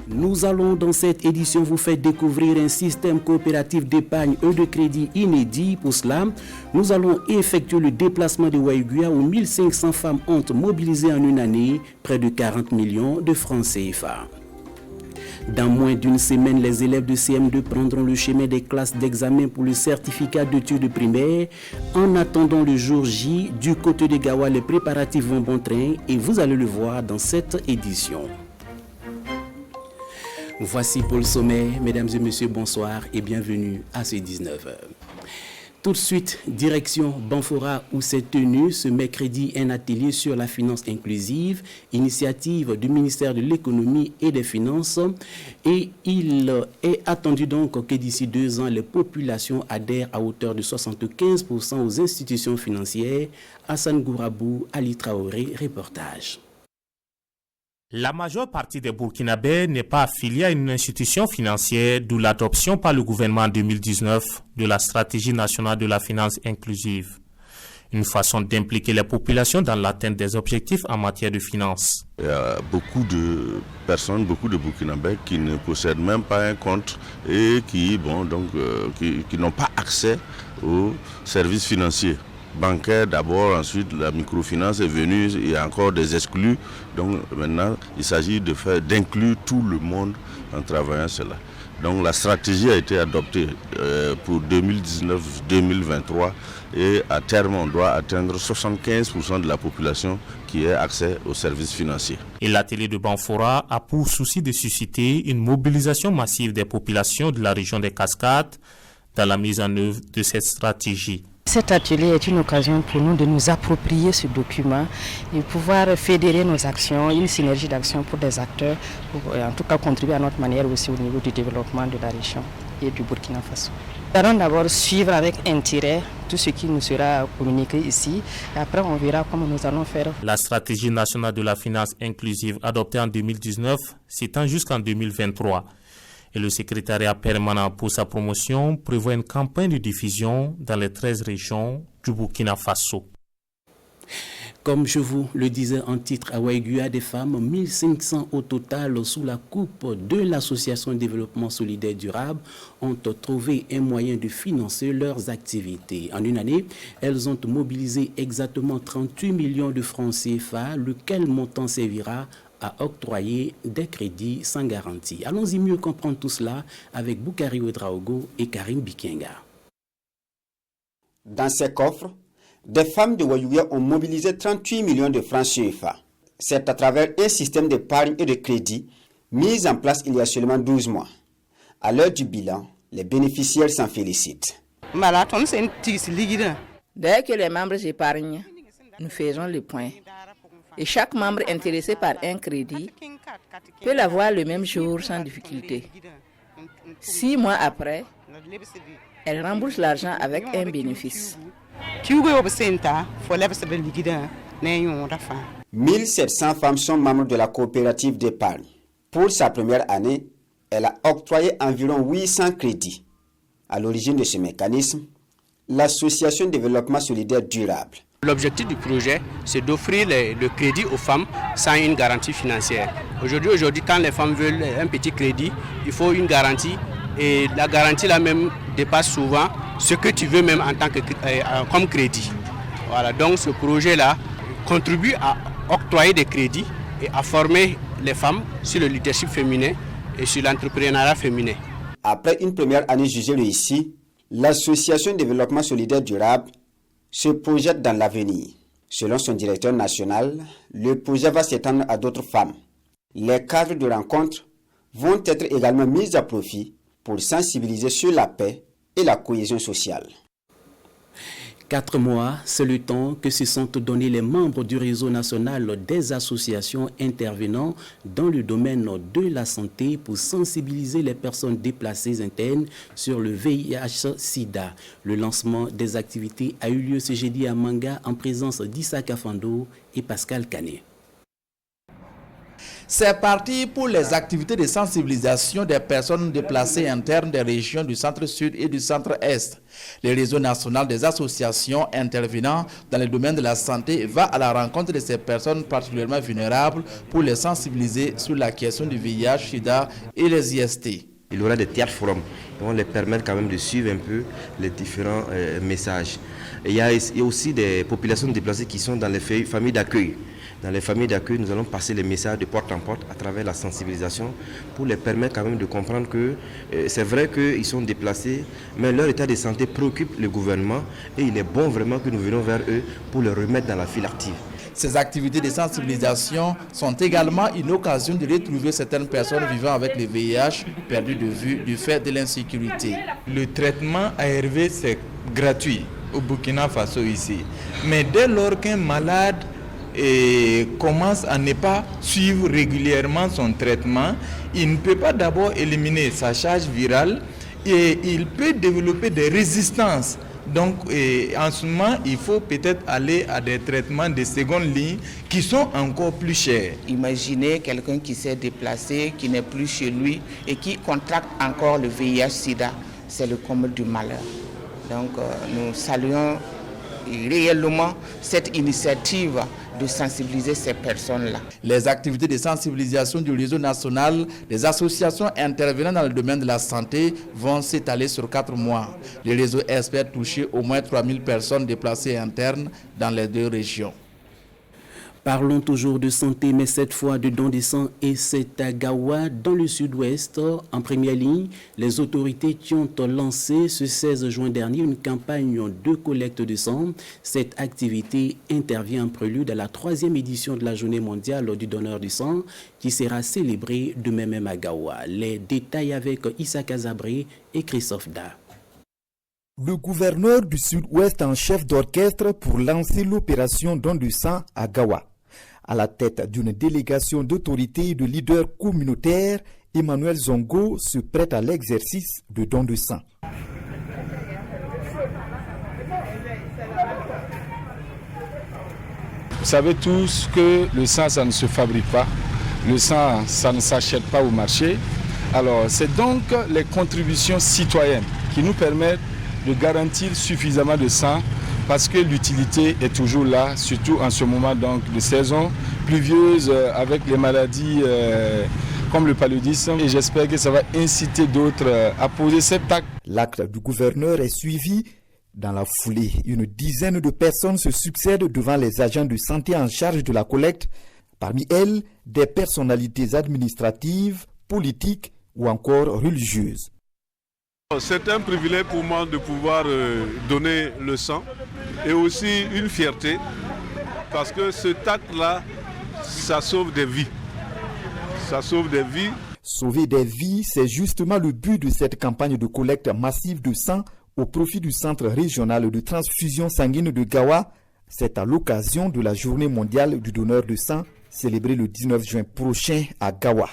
Nous allons dans cette édition vous faire découvrir un système coopératif d'épargne et de crédit inédit. Pour cela, nous allons effectuer le déplacement de Waïguya où 1500 femmes ont mobilisé en une année près de 40 millions de francs CFA. Dans moins d'une semaine, les élèves de CM2 prendront le chemin des classes d'examen pour le certificat d'études primaires. En attendant le jour J, du côté de Gawa, les préparatifs vont bon train et vous allez le voir dans cette édition. Voici pour le sommet. Mesdames et messieurs, bonsoir et bienvenue à ces 19h. Tout de suite, direction Banfora où s'est tenu ce mercredi un atelier sur la finance inclusive, initiative du ministère de l'économie et des finances. Et il est attendu donc que d'ici 2 ans, les populations adhèrent à hauteur de 75% aux institutions financières. Hassan Gourabou, Ali Traoré, reportage. La majeure partie des Burkinabés n'est pas affiliée à une institution financière, d'où l'adoption par le gouvernement en 2019 de la stratégie nationale de la finance inclusive. Une façon d'impliquer les populations dans l'atteinte des objectifs en matière de finances. Il y a beaucoup de personnes, beaucoup de Burkinabés qui ne possèdent même pas un compte et qui n'ont pas accès aux services financiers. Bancaire d'abord, ensuite la microfinance est venue, il y a encore des exclus. Donc maintenant, il s'agit d'inclure tout le monde en travaillant cela. Donc la stratégie a été adoptée pour 2019-2023 et à terme, on doit atteindre 75% de la population qui ait accès aux services financiers. Et l'atelier de Banfora a pour souci de susciter une mobilisation massive des populations de la région des Cascades dans la mise en œuvre de cette stratégie. Cet atelier est une occasion pour nous de nous approprier ce document et pouvoir fédérer nos actions, une synergie d'actions pour des acteurs, pour en tout cas contribuer à notre manière aussi au niveau du développement de la région et du Burkina Faso. Nous allons d'abord suivre avec intérêt tout ce qui nous sera communiqué ici et après on verra comment nous allons faire. La stratégie nationale de la finance inclusive adoptée en 2019 s'étend jusqu'en 2023. Et le secrétariat permanent pour sa promotion prévoit une campagne de diffusion dans les 13 régions du Burkina Faso. Comme je vous le disais en titre, à Waïguya, des femmes, 1500 au total, sous la coupe de l'Association de développement solidaire durable, ont trouvé un moyen de financer leurs activités. En une année, elles ont mobilisé exactement 38 millions de francs CFA, lequel montant servira à octroyer des crédits sans garantie. Allons-y mieux comprendre tout cela avec Boukari Ouedraogo et Karim Bikenga. Dans ces coffres, des femmes de Waïguya ont mobilisé 38 millions de francs CFA. C'est à travers un système d'épargne et de crédit mis en place il y a seulement 12 mois. À l'heure du bilan, les bénéficiaires s'en félicitent. Dès que les membres épargnent, nous faisons le point. Et chaque membre intéressé par un crédit peut l'avoir le même jour sans difficulté. 6 mois après, elle rembourse l'argent avec un bénéfice. 1700 femmes sont membres de la coopérative d'épargne. Pour sa première année, elle a octroyé environ 800 crédits. À l'origine de ce mécanisme, l'Association de développement solidaire durable. L'objectif du projet, c'est d'offrir le crédit aux femmes sans une garantie financière. Aujourd'hui, quand les femmes veulent un petit crédit, il faut une garantie. Et la garantie là même dépasse souvent ce que tu veux même en tant que comme crédit. Voilà, donc ce projet-là contribue à octroyer des crédits et à former les femmes sur le leadership féminin et sur l'entrepreneuriat féminin. Après une première année jugée réussie, l'Association de développement solidaire durable se projette dans l'avenir. Selon son directeur national, le projet va s'étendre à d'autres femmes. Les cadres de rencontre vont être également mis à profit pour sensibiliser sur la paix et la cohésion sociale. 4 mois, c'est le temps que se sont donnés les membres du réseau national des associations intervenant dans le domaine de la santé pour sensibiliser les personnes déplacées internes sur le VIH-Sida. Le lancement des activités a eu lieu ce jeudi à Manga en présence d'Issa Kafando et Pascal Kané. C'est parti pour les activités de sensibilisation des personnes déplacées internes des régions du centre-sud et du centre-est. Le réseau national des associations intervenant dans le domaine de la santé va à la rencontre de ces personnes particulièrement vulnérables pour les sensibiliser sur la question du VIH, SIDA et les IST. Il y aura des théâtres forums qui vont les permettre quand même de suivre un peu les différents messages. Et il y a aussi des populations déplacées qui sont dans les familles d'accueil. Dans les familles d'accueil, nous allons passer les messages de porte en porte à travers la sensibilisation pour les permettre quand même de comprendre que c'est vrai qu'ils sont déplacés, mais leur état de santé préoccupe le gouvernement et il est bon vraiment que nous venions vers eux pour les remettre dans la file active. Ces activités de sensibilisation sont également une occasion de retrouver certaines personnes vivant avec le VIH perdues de vue du fait de l'insécurité. Le traitement ARV, c'est gratuit au Burkina Faso ici. Mais dès lors qu'un malade commence à ne pas suivre régulièrement son traitement, il ne peut pas d'abord éliminer sa charge virale et il peut développer des résistances. Donc en ce moment, il faut peut-être aller à des traitements de seconde ligne qui sont encore plus chers. Imaginez quelqu'un qui s'est déplacé, qui n'est plus chez lui et qui contracte encore le VIH-Sida. C'est le comble du malheur. Donc nous saluons réellement cette initiative de sensibiliser ces personnes-là. Les activités de sensibilisation du réseau national des associations intervenant dans le domaine de la santé vont s'étaler sur 4 mois. Le réseau espère toucher au moins 3000 personnes déplacées internes dans les 2 régions. Parlons toujours de santé, mais cette fois de don de sang, et c'est à Gawa, dans le sud-ouest. En première ligne, les autorités qui ont lancé ce 16 juin dernier une campagne de collecte de sang. Cette activité intervient en prélude à la 3e édition de la Journée mondiale du donneur du sang, qui sera célébrée demain même à Gawa. Les détails avec Issa Kazabré et Christophe Da. Le gouverneur du sud-ouest en chef d'orchestre pour lancer l'opération don du sang à Gawa. À la tête d'une délégation d'autorités et de leaders communautaires, Emmanuel Zongo se prête à l'exercice de don de sang. Vous savez tous que le sang, ça ne se fabrique pas. Le sang, ça ne s'achète pas au marché. Alors, c'est donc les contributions citoyennes qui nous permettent de garantir suffisamment de sang parce que l'utilité est toujours là, surtout en ce moment donc, de saison pluvieuse avec les maladies comme le paludisme. Et j'espère que ça va inciter d'autres à poser cet acte. L'acte du gouverneur est suivi. Dans la foulée, une dizaine de personnes se succèdent devant les agents de santé en charge de la collecte. Parmi elles, des personnalités administratives, politiques ou encore religieuses. C'est un privilège pour moi de pouvoir donner le sang et aussi une fierté parce que cet acte-là, ça sauve des vies. Ça sauve des vies. Sauver des vies, c'est justement le but de cette campagne de collecte massive de sang au profit du Centre régional de transfusion sanguine de Gawa. C'est à l'occasion de la Journée mondiale du donneur de sang, célébrée le 19 juin prochain à Gawa.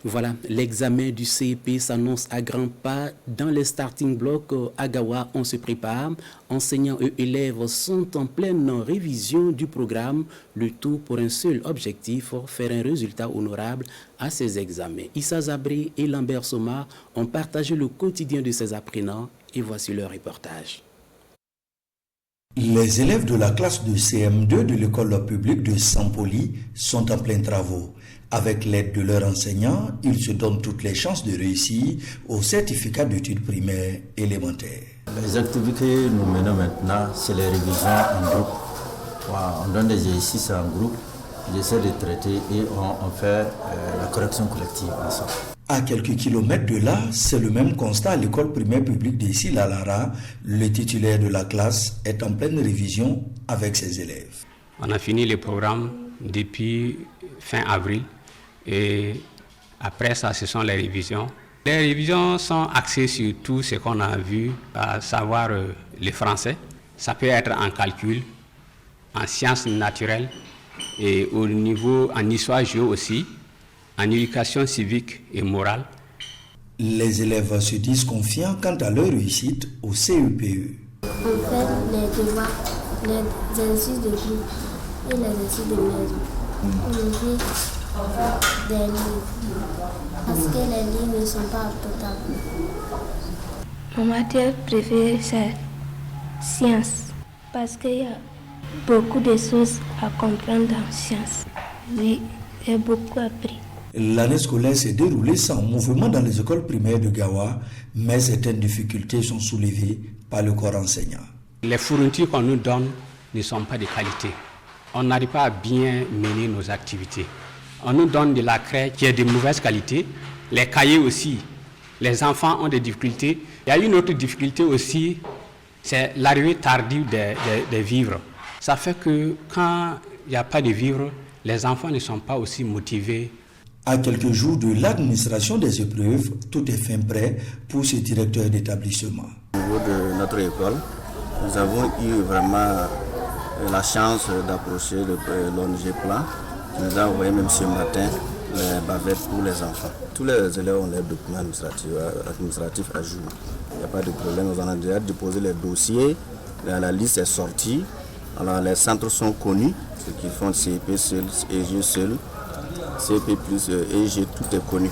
Voilà, l'examen du CEP s'annonce à grands pas. Dans les starting blocks à Gawa, on se prépare. Enseignants et élèves sont en pleine révision du programme. Le tout pour un seul objectif, faire un résultat honorable à ces examens. Issa Zabri et Lambert Soma ont partagé le quotidien de ces apprenants et voici leur reportage. Les élèves de la classe de CM2 de l'école publique de Sampoli sont en plein travaux. Avec l'aide de leurs enseignants, ils se donnent toutes les chances de réussir au certificat d'études primaires élémentaires. Les activités que nous menons maintenant, c'est les révisions en groupe. On donne des exercices en groupe, j'essaie de traiter et on fait la correction collective ensemble. À quelques kilomètres de là, c'est le même constat à l'école primaire publique d'ici, la Lara. Le titulaire de la classe est en pleine révision avec ses élèves. On a fini le programme depuis fin avril. Et après ça, ce sont les révisions. Les révisions sont axées sur tout ce qu'on a vu, à savoir le français. Ça peut être en calcul, en sciences naturelles et au niveau en histoire géo aussi, en éducation civique et morale. Les élèves se disent confiants quant à leur réussite au CEPE. On fait les devoirs, les exercices de groupe et les exercices de maison. On des livres. Parce que les livres ne sont pas potables. Mon matière préférée, c'est science. Parce qu'il y a beaucoup de choses à comprendre dans science. Oui, j'ai beaucoup appris. L'année scolaire s'est déroulée sans mouvement dans les écoles primaires de Gawa, mais certaines difficultés sont soulevées par le corps enseignant. Les fournitures qu'on nous donne ne sont pas de qualité. On n'arrive pas à bien mener nos activités. On nous donne de la craie qui est de mauvaise qualité. Les cahiers aussi, les enfants ont des difficultés. Il y a une autre difficulté aussi, c'est l'arrivée tardive des vivres. Ça fait que quand il n'y a pas de vivres, les enfants ne sont pas aussi motivés. À quelques jours de l'administration des épreuves, tout est fin prêt pour ce directeur d'établissement. Au niveau de notre école, nous avons eu vraiment la chance d'approcher l'ONG Plan, qui nous a envoyé même ce matin les bavettes pour les enfants. Tous les élèves ont leurs documents administratifs à jour. Il n'y a pas de problème, nous avons déjà déposé les dossiers, la liste est sortie. Alors les centres sont connus, ceux qui font CEP seul, EG seul, CEP plus EG, tout est connu.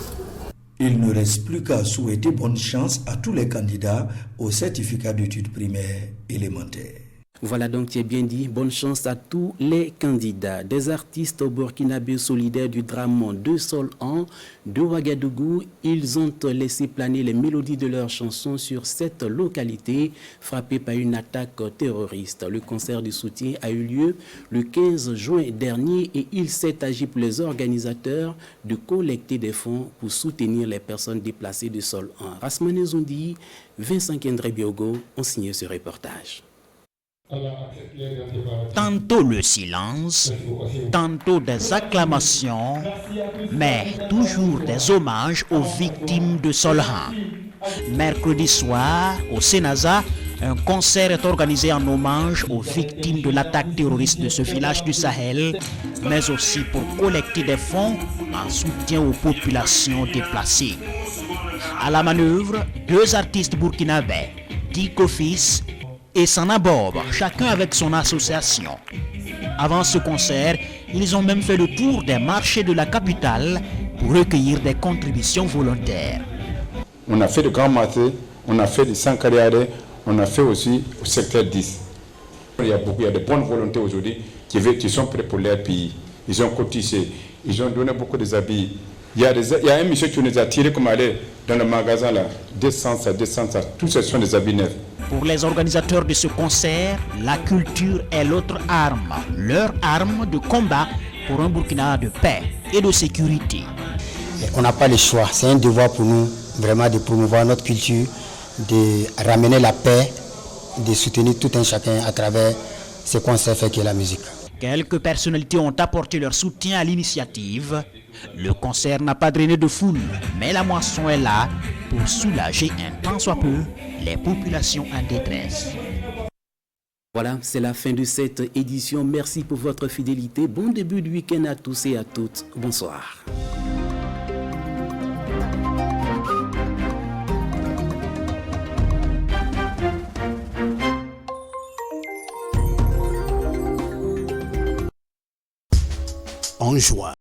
Il ne reste plus qu'à souhaiter bonne chance à tous les candidats au certificat d'études primaires élémentaires. Voilà donc, tu es bien dit, bonne chance à tous les candidats. Des artistes burkinabés solidaires du drame de Sol-An, de Ouagadougou, ils ont laissé planer les mélodies de leurs chansons sur cette localité frappée par une attaque terroriste. Le concert de soutien a eu lieu le 15 juin dernier et il s'est agi pour les organisateurs de collecter des fonds pour soutenir les personnes déplacées de Sol-An. Rasmane Zoundi, Vincent Kendré Biogo ont signé ce reportage. Tantôt le silence, tantôt des acclamations, mais toujours des hommages aux victimes de Sol-An. Mercredi soir, au Sénaza, un concert est organisé en hommage aux victimes de l'attaque terroriste de ce village du Sahel, mais aussi pour collecter des fonds en soutien aux populations déplacées. À la manœuvre, deux artistes burkinabés, Diko Fils et Sana Bob, chacun avec son association. Avant ce concert, ils ont même fait le tour des marchés de la capitale pour recueillir des contributions volontaires. On a fait de grands marchés, on a fait de Sankariade, on a fait aussi au secteur 10. Il y a de bonnes volontés aujourd'hui qui sont prêts pour leur pays. Ils ont cotisé, ils ont donné beaucoup des habits. Il y a un monsieur qui nous a tiré comme aller dans le magasin là, 200 ça, tous ce sont des habits neufs. Pour les organisateurs de ce concert, la culture est l'autre arme, leur arme de combat pour un Burkina de paix et de sécurité. On n'a pas le choix, c'est un devoir pour nous vraiment de promouvoir notre culture, de ramener la paix, de soutenir tout un chacun à travers ce concept fait qu'est la musique. Quelques personnalités ont apporté leur soutien à l'initiative. Le concert n'a pas drainé de foule, mais la moisson est là pour soulager un tant soit peu les populations en détresse. Voilà, c'est la fin de cette édition. Merci pour votre fidélité. Bon début de week-end à tous et à toutes. Bonsoir. En joie.